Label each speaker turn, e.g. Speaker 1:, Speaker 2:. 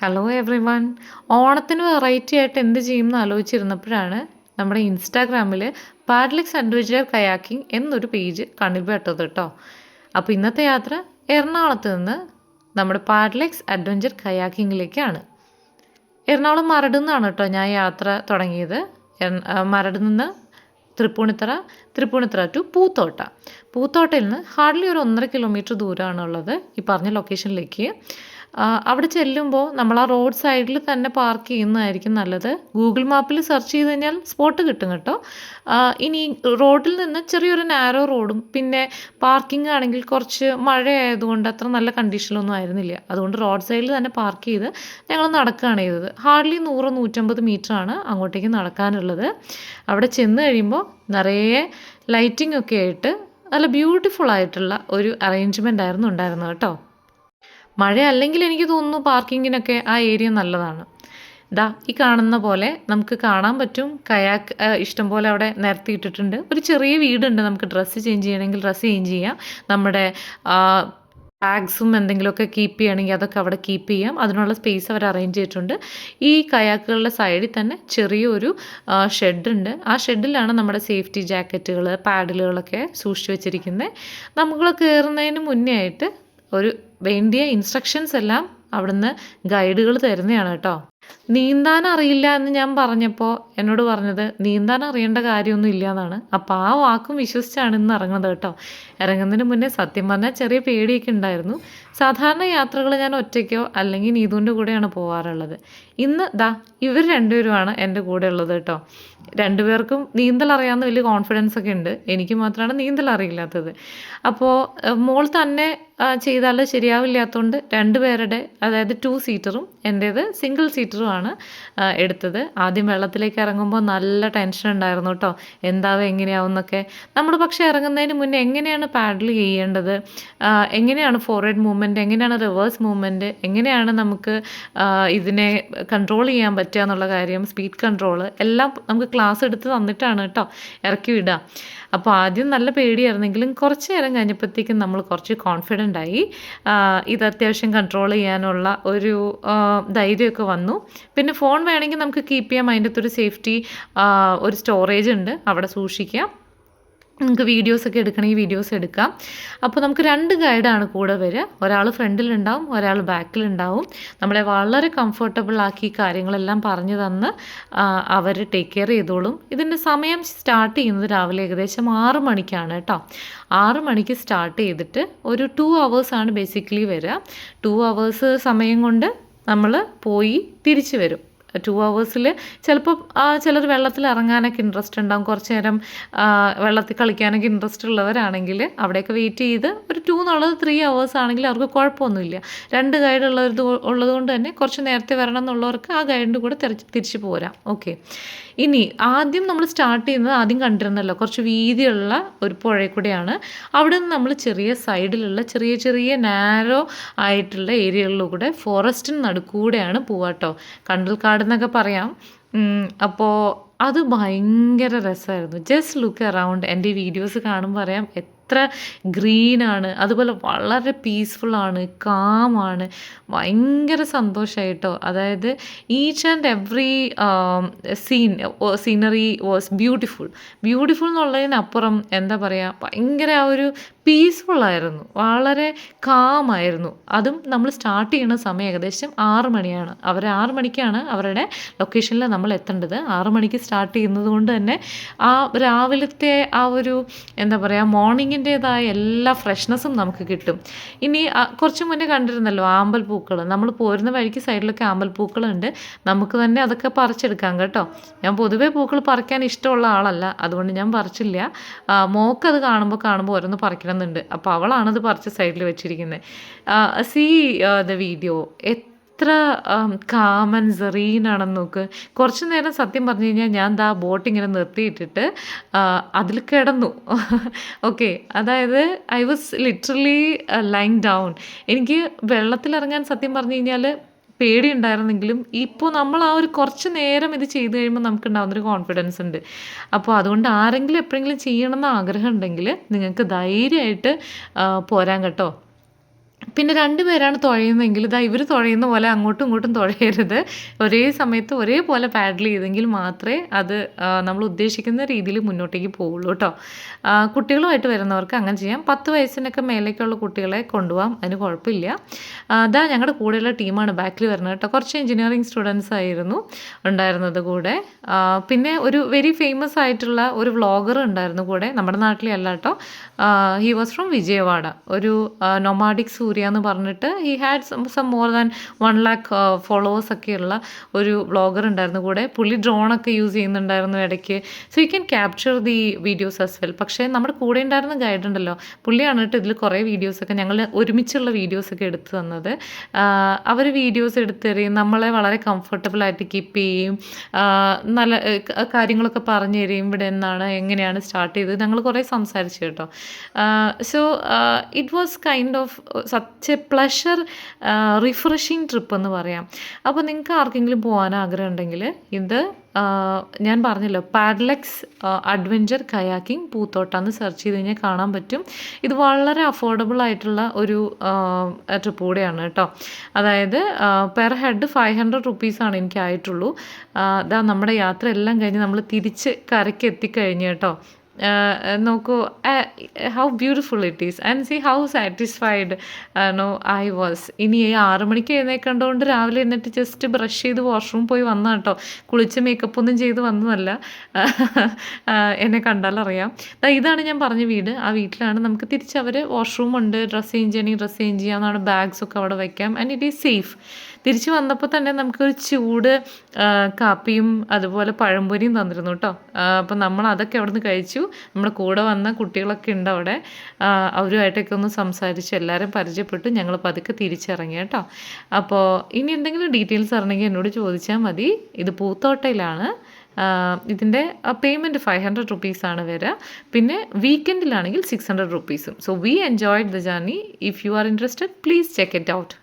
Speaker 1: Hello every one. ഓണത്തിന് variety ആയിട്ട് എന്ത് ചെയ്യുമെന്ന് ആലോചിച്ചിരുന്നപ്പോഴാണ് നമ്മുടെ ഇൻസ്റ്റാഗ്രാമിൽ പാഡ്ലിക്സ് അഡ്വഞ്ചർ കയാക്കിംഗ് എന്നൊരു പേജ് കണ്ണിൽ പെട്ടത് കേട്ടോ. അപ്പോൾ ഇന്നത്തെ യാത്ര എറണാകുളത്ത് നിന്ന് നമ്മുടെ പാഡ്ലിക്സ് അഡ്വഞ്ചർ കയാക്കിങ്ങിലേക്കാണ്. എറണാകുളം മരട് നിന്നാണ് കേട്ടോ ഞാൻ യാത്ര തുടങ്ങിയത്. മരട് നിന്ന് തൃപ്പൂണിത്തറ ടു പൂത്തോട്ടയിൽ നിന്ന് ഹാർഡ്ലി ഒരു 1.5 കിലോമീറ്റർ ദൂരമാണുള്ളത് ഈ പറഞ്ഞ ലൊക്കേഷനിലേക്ക്. അവിടെ ചെല്ലുമ്പോൾ നമ്മൾ ആ റോഡ് സൈഡിൽ തന്നെ പാർക്ക് ചെയ്യുന്നതായിരിക്കും നല്ലത്. ഗൂഗിൾ മാപ്പിൽ സെർച്ച് ചെയ്ത് കഴിഞ്ഞാൽ സ്പോട്ട് കിട്ടും കേട്ടോ. ഇനി റോഡിൽ നിന്ന് ചെറിയൊരു നാരോ റോഡും പിന്നെ പാർക്കിംഗ് ആണെങ്കിൽ കുറച്ച് മഴ ആയതുകൊണ്ട് അത്ര നല്ല കണ്ടീഷനിലൊന്നും ആയിരുന്നില്ല. അതുകൊണ്ട് റോഡ് സൈഡിൽ തന്നെ പാർക്ക് ചെയ്ത് ഞങ്ങൾ നടക്കുകയാണ് ചെയ്തത്. ഹാർഡ്ലി 100-150 മീറ്ററാണ് അങ്ങോട്ടേക്ക് നടക്കാനുള്ളത്. അവിടെ ചെന്ന് കഴിയുമ്പോൾ നിറയെ ലൈറ്റിംഗ് ഒക്കെ ആയിട്ട് നല്ല ബ്യൂട്ടിഫുൾ ആയിട്ടുള്ള ഒരു അറേഞ്ച്മെൻ്റ് ആയിരുന്നു ഉണ്ടായിരുന്നത് കേട്ടോ. മഴ അല്ലെങ്കിൽ എനിക്ക് തോന്നുന്നു പാർക്കിങ്ങിനൊക്കെ ആ ഏരിയ നല്ലതാണ്. ഈ കാണുന്ന പോലെ നമുക്ക് കാണാൻ പറ്റും. കയാക്ക് ഇഷ്ടംപോലെ അവിടെ നിരത്തിയിട്ടിട്ടുണ്ട്. ഒരു ചെറിയ വീടുണ്ട്, നമുക്ക് ഡ്രസ്സ് ചേഞ്ച് ചെയ്യണമെങ്കിൽ ഡ്രസ്സ് ചേഞ്ച് ചെയ്യാം. നമ്മുടെ ബാഗ്സും എന്തെങ്കിലുമൊക്കെ കീപ്പ് ചെയ്യണമെങ്കിൽ അതൊക്കെ അവിടെ കീപ്പ് ചെയ്യാം. അതിനുള്ള സ്പേസ് അവർ അറേഞ്ച് ചെയ്തിട്ടുണ്ട്. ഈ കയാക്കുകളുടെ സൈഡിൽ തന്നെ ചെറിയൊരു ഷെഡുണ്ട്. ആ ഷെഡിലാണ് നമ്മുടെ സേഫ്റ്റി ജാക്കറ്റുകൾ പാഡലുകളൊക്കെ സൂക്ഷിച്ച് വെച്ചിരിക്കുന്നത്. നമ്മൾ കയറുന്നതിന് മുന്നേ ആയിട്ട് ഒരു വേണ്ടിയ ഇൻസ്ട്രക്ഷൻസ് എല്ലാം അവിടുന്ന് ഗൈഡുകൾ തരുന്നതാണ് കേട്ടോ. നീന്താൻ അറിയില്ല എന്ന് ഞാൻ പറഞ്ഞപ്പോൾ എന്നോട് പറഞ്ഞത് നീന്താൻ അറിയേണ്ട കാര്യമൊന്നും ഇല്ല എന്നാണ്. അപ്പോൾ ആ വാക്കും വിശ്വസിച്ചാണ് ഇന്ന് ഇറങ്ങുന്നത് കേട്ടോ. ഇറങ്ങുന്നതിന് മുന്നേ സത്യം പറഞ്ഞാൽ ചെറിയ പേടിയൊക്കെ ഉണ്ടായിരുന്നു. സാധാരണ യാത്രകൾ ഞാൻ ഒറ്റയ്ക്കോ അല്ലെങ്കിൽ നീതുവിൻ്റെ കൂടെയാണ് പോകാറുള്ളത്. ഇന്ന് ഇവർ രണ്ടുപേരുമാണ് എൻ്റെ കൂടെ ഉള്ളത് കേട്ടോ. രണ്ടുപേർക്കും നീന്തൽ അറിയാവുന്ന വലിയ കോൺഫിഡൻസ് ഒക്കെ ഉണ്ട്. എനിക്ക് മാത്രമാണ് നീന്തൽ അറിയില്ലാത്തത്. അപ്പോൾ മോൾ തന്നെ ചെയ്താൽ ശരിയാവില്ലാത്തതുകൊണ്ട് രണ്ടുപേരുടെ, അതായത് 2 സീറ്ററും എൻ്റേത് സിംഗിൾ സീറ്ററുമാണ് എടുത്തത്. ആദ്യം വെള്ളത്തിലേക്ക് ഇറങ്ങുമ്പോൾ നല്ല ടെൻഷൻ ഉണ്ടായിരുന്നു കേട്ടോ. എന്താവും എങ്ങനെയാവും എന്നൊക്കെ. നമ്മൾ പക്ഷേ ഇറങ്ങുന്നതിന് മുന്നേ എങ്ങനെയാണ് പാഡൽ ചെയ്യേണ്ടത്, എങ്ങനെയാണ് ഫോർവേഡ് മൂവ്മെൻറ്റ്, എങ്ങനെയാണ് റിവേഴ്സ് മൂവ്മെൻറ്റ്, എങ്ങനെയാണ് നമുക്ക് ഇതിനെ കൺട്രോൾ ചെയ്യാൻ പറ്റുക എന്നുള്ള കാര്യം, സ്പീഡ് കൺട്രോൾ എല്ലാം നമുക്ക് ക്ലാസ് എടുത്ത് തന്നിട്ടാണ് കേട്ടോ ഇറക്കി വിടുക. അപ്പോൾ ആദ്യം നല്ല പേടിയായിരുന്നെങ്കിലും കുറച്ച് നേരം കഴിഞ്ഞപ്പോഴത്തേക്കും നമ്മൾ കുറച്ച് കോൺഫിഡൻ്റ് ആയി. ഇത് അത്യാവശ്യം കൺട്രോൾ ചെയ്യാനുള്ള ഒരു ധൈര്യമൊക്കെ വന്നു. പിന്നെ ഫോൺ വേണമെങ്കിൽ നമുക്ക് കീപ്പ് ചെയ്യാം. അതിൻ്റെ അകത്തൊരു സേഫ്റ്റി ഒരു സ്റ്റോറേജ് ഉണ്ട്, അവിടെ സൂക്ഷിക്കാം. നമുക്ക് വീഡിയോസൊക്കെ എടുക്കണമെങ്കിൽ വീഡിയോസ് എടുക്കാം. അപ്പോൾ നമുക്ക് 2 ഗൈഡാണ് കൂടെ വരിക. ഒരാൾ ഫ്രണ്ടിലുണ്ടാവും, ഒരാൾ ബാക്കിലുണ്ടാവും. നമ്മളെ വളരെ കംഫർട്ടബിൾ ആക്കി കാര്യങ്ങളെല്ലാം പറഞ്ഞു തന്ന് അവർ ടേക്ക് കെയർ ചെയ്തോളും. ഇതിൻ്റെ സമയം സ്റ്റാർട്ട് ചെയ്യുന്നത് രാവിലെ ഏകദേശം 6 മണിക്കാണ് കേട്ടോ. 6 മണിക്ക് സ്റ്റാർട്ട് ചെയ്തിട്ട് ഒരു 2 hours ബേസിക്കലി വരിക. 2 hours സമയം കൊണ്ട് നമ്മൾ പോയി തിരിച്ച് വരും. 2 hours ചിലപ്പോൾ ചിലർ വെള്ളത്തിൽ ഇറങ്ങാനൊക്കെ ഇൻട്രസ്റ്റ് ഉണ്ടാകും. കുറച്ച് നേരം വെള്ളത്തിൽ കളിക്കാനൊക്കെ ഇൻട്രസ്റ്റ് ഉള്ളവരാണെങ്കിൽ അവിടെയൊക്കെ വെയിറ്റ് ചെയ്ത് ഒരു 2 എന്നുള്ളത് 3 hours ആണെങ്കിൽ അവർക്ക് കുഴപ്പമൊന്നുമില്ല. 2 ഗൈഡ് ഉള്ളതുകൊണ്ട് തന്നെ കുറച്ച് നേരത്തെ വരണം എന്നുള്ളവർക്ക് ആ ഗൈഡിൻ്റെ കൂടെ തിരിച്ച് പോരാം. ഓക്കെ. ഇനി ആദ്യം നമ്മൾ സ്റ്റാർട്ട് ചെയ്യുന്നത് ആദ്യം കണ്ടിരുന്നല്ലോ കുറച്ച് വീതിയുള്ള ഒരു പുഴയിൽ കൂടെയാണ്. അവിടെ നിന്ന് നമ്മൾ ചെറിയ സൈഡിലുള്ള ചെറിയ ചെറിയ നാരോ ആയിട്ടുള്ള ഏരിയകളിലൂടെ ഫോറസ്റ്റിന് നടുക്കൂടെയാണ് പോവാട്ടോ. കണ്ടൽക്കാട് എന്നൊക്കെ പറയാം. അപ്പോൾ അത് ഭയങ്കര രസമായിരുന്നു. Just look around. എൻ്റെ ഈ വീഡിയോസ് കാണുമ്പോൾ അറിയാം എത്ര ഗ്രീനാണ്. അതുപോലെ വളരെ പീസ്ഫുള്ളാണ്, കാമാണ്, ഭയങ്കര സന്തോഷമായിട്ടോ. അതായത് each and every scenery was beautiful എന്നുള്ളതിനപ്പുറം എന്താ പറയുക, ഭയങ്കര ആ ഒരു പീസ്ഫുള്ളായിരുന്നു, വളരെ കാമായിരുന്നു. അതും നമ്മൾ സ്റ്റാർട്ട് ചെയ്യുന്ന സമയം ഏകദേശം 6 മണിയാണ്. 6 മണിക്കാണ് അവരുടെ ലൊക്കേഷനിൽ നമ്മൾ എത്തേണ്ടത്. 6 മണിക്ക് സ്റ്റാർട്ട് ചെയ്യുന്നത് കൊണ്ട് തന്നെ ആ രാവിലത്തെ ആ ഒരു എന്താ പറയുക മോർണിംഗിൻ്റേതായ എല്ലാ ഫ്രഷ്നെസ്സും നമുക്ക് കിട്ടും. ഇനി കുറച്ച് മുന്നേ കണ്ടിരുന്നല്ലോ ആമ്പൽ പൂക്കൾ. നമ്മൾ പോരുന്ന വഴിക്ക് സൈഡിലൊക്കെ ആമ്പൽ പൂക്കളുണ്ട്. നമുക്ക് തന്നെ അതൊക്കെ പറിച്ചെടുക്കാം കേട്ടോ. ഞാൻ പൊതുവേ പൂക്കൾ പറിക്കാൻ ഇഷ്ടമുള്ള ആളല്ല, അതുകൊണ്ട് ഞാൻ പറിച്ചില്ല. മോക്കത് കാണുമ്പോൾ ഓരോന്ന് പറിക്കണം എന്നുണ്ട്. അപ്പോൾ അവളാണത് പറിച്ച് സൈഡിൽ വെച്ചിരിക്കുന്നത്. സീ ദ വീഡിയോ എത്ര കാം ആൻഡ് സെറീനാണെന്ന് നോക്ക്. കുറച്ച് നേരം സത്യം പറഞ്ഞു കഴിഞ്ഞാൽ ഞാൻ ബോട്ട് ഇങ്ങനെ നിർത്തിയിട്ടിട്ട് അതിൽ കിടന്നു. ഓക്കെ. അതായത് I was literally lying down. എനിക്ക് വെള്ളത്തിലിറങ്ങാൻ സത്യം പറഞ്ഞു കഴിഞ്ഞാൽ പേടിയുണ്ടായിരുന്നെങ്കിലും ഇപ്പോൾ നമ്മൾ ആ ഒരു കുറച്ച് നേരം ഇത് ചെയ്ത് കഴിയുമ്പോൾ നമുക്കുണ്ടാകുന്നൊരു കോൺഫിഡൻസ് ഉണ്ട്. അപ്പോൾ അതുകൊണ്ട് ആരെങ്കിലും എപ്പോഴെങ്കിലും ചെയ്യണമെന്ന് ആഗ്രഹം ഉണ്ടെങ്കിൽ നിങ്ങൾക്ക് ധൈര്യമായിട്ട് പോരാൻ കേട്ടോ. പിന്നെ 2 പേരാണ് തുഴയുന്നതെങ്കിൽ ഇതാ ഇവർ തുഴയുന്ന പോലെ അങ്ങോട്ടും ഇങ്ങോട്ടും തുഴയരുത്. ഒരേ സമയത്ത് ഒരേപോലെ പാഡൽ ചെയ്തെങ്കിൽ മാത്രമേ അത് നമ്മൾ ഉദ്ദേശിക്കുന്ന രീതിയിൽ മുന്നോട്ടേക്ക് പോവുള്ളൂ കേട്ടോ. കുട്ടികളുമായിട്ട് വരുന്നവർക്ക് അങ്ങനെ ചെയ്യാം. 10 വയസ്സിനൊക്കെ മേലേക്കുള്ള കുട്ടികളെ കൊണ്ടുപോകാം, അതിന് കുഴപ്പമില്ല. അതാ ഞങ്ങളുടെ കൂടെയുള്ള ടീമാണ് ബാക്കിൽ വരുന്നത് കേട്ടോ. കുറച്ച് എഞ്ചിനീയറിംഗ് സ്റ്റുഡൻസ് ആയിരുന്നു ഉണ്ടായിരുന്നത് കൂടെ. പിന്നെ ഒരു വെരി ഫേമസ് ആയിട്ടുള്ള ഒരു വ്ളോഗർ ഉണ്ടായിരുന്നു കൂടെ, നമ്മുടെ നാട്ടിലെ അല്ല കേട്ടോ. He was from Vijayawada. ഒരു നൊമാഡിക് സൂര്യ എന്ന് പറഞ്ഞിട്ട് he had some more than 1 lakh followers ഒക്കെയുള്ള ഒരു വ്ളോഗർ ഉണ്ടായിരുന്നു കൂടെ. പുള്ളി ഡ്രോണൊക്കെ യൂസ് ചെയ്യുന്നുണ്ടായിരുന്നു ഇടയ്ക്ക്. So you can capture the videos as well. പക്ഷേ നമ്മുടെ കൂടെ ഉണ്ടായിരുന്ന ഗൈഡ് ഉണ്ടല്ലോ, പുള്ളിയാണ് കേട്ടോ ഇതിൽ കുറേ വീഡിയോസൊക്കെ ഞങ്ങൾ ഒരുമിച്ചുള്ള വീഡിയോസൊക്കെ എടുത്തു തന്നത്. അവർ വീഡിയോസ് എടുത്തറിയും, നമ്മളെ വളരെ കംഫർട്ടബിളായിട്ട് കീപ്പ് ചെയ്യും, നല്ല കാര്യങ്ങളൊക്കെ പറഞ്ഞു തരും. ഇവിടെ എന്നാണ് എങ്ങനെയാണ് സ്റ്റാർട്ട് ചെയ്തത്, ഞങ്ങൾ കുറേ സംസാരിച്ചു കേട്ടോ. So it was kind of such A pleasure refreshing trip എന്ന് പറയാം. അപ്പോൾ നിങ്ങൾക്ക് ആർക്കെങ്കിലും പോകാൻ ആഗ്രഹം ഉണ്ടെങ്കിൽ ഇത് ഞാൻ പറഞ്ഞല്ലോ, പാഡ്ലക്സ് അഡ്വഞ്ചർ കയാക്കിംഗ് പൂത്തോട്ട എന്ന് സെർച്ച് ചെയ്ത് കഴിഞ്ഞാൽ കാണാൻ പറ്റും. ഇത് വളരെ അഫോർഡബിൾ ആയിട്ടുള്ള ഒരു ട്രിപ്പ് കൂടെയാണ് കേട്ടോ. അതായത് പെർ ഹെഡ് 500 റുപ്പീസാണ് എനിക്ക് ആയിട്ടുള്ളൂ. ഇതാ നമ്മുടെ യാത്ര എല്ലാം കഴിഞ്ഞ് നമ്മൾ തിരിച്ച് കരയ്ക്ക് എത്തിക്കഴിഞ്ഞ് കേട്ടോ. നോക്കൂ how beautiful it is and see how satisfied I was. ഇനി 6 മണിക്ക് എഴുന്നേൽക്കേണ്ടതുകൊണ്ട് രാവിലെ എന്നിട്ട് ജസ്റ്റ് ബ്രഷ് ചെയ്ത് വാഷ്റൂം പോയി വന്ന കേട്ടോ. കുളിച്ച് മേക്കപ്പ് ഒന്നും ചെയ്ത് വന്നതല്ല. എന്നെ കണ്ടാലറിയാം. ഇതാണ് ഞാൻ പറഞ്ഞ വീട്. ആ വീട്ടിലാണ് നമുക്ക് തിരിച്ചവർ വാഷ്റൂം ഉണ്ട്, ഡ്രസ്സ് ചേഞ്ച് ചെയ്യണമെങ്കിൽ ഡ്രസ്സ് ചേഞ്ച് ചെയ്യാവുന്നതാണ്, ബാഗ്സൊക്കെ അവിടെ വയ്ക്കാം. And it is safe. തിരിച്ച് വന്നപ്പോൾ തന്നെ നമുക്കൊരു ചൂട് കാപ്പിയും അതുപോലെ പഴംപൊരിയും തന്നിരുന്നു കേട്ടോ. അപ്പം നമ്മൾ അതൊക്കെ അവിടെ നിന്ന് കഴിച്ചു. നമ്മുടെ കൂടെ വന്ന കുട്ടികളൊക്കെ ഉണ്ട് അവിടെ. അവരുമായിട്ടൊക്കെ ഒന്ന് സംസാരിച്ച് എല്ലാവരും പരിചയപ്പെട്ടു. ഞങ്ങൾ പതുക്കെ തിരിച്ചിറങ്ങി കേട്ടോ. അപ്പോൾ ഇനി എന്തെങ്കിലും ഡീറ്റെയിൽസ് അറിയണമെങ്കിൽ എന്നോട് ചോദിച്ചാൽ മതി. ഇത് പൂത്തോട്ടയിലാണ്. ഇതിൻ്റെ പേയ്മെൻറ്റ് 500 റുപ്പീസാണ് വരിക. പിന്നെ വീക്കെൻഡിലാണെങ്കിൽ 600 റുപ്പീസും. So we enjoyed the journey. If you are interested please check it out.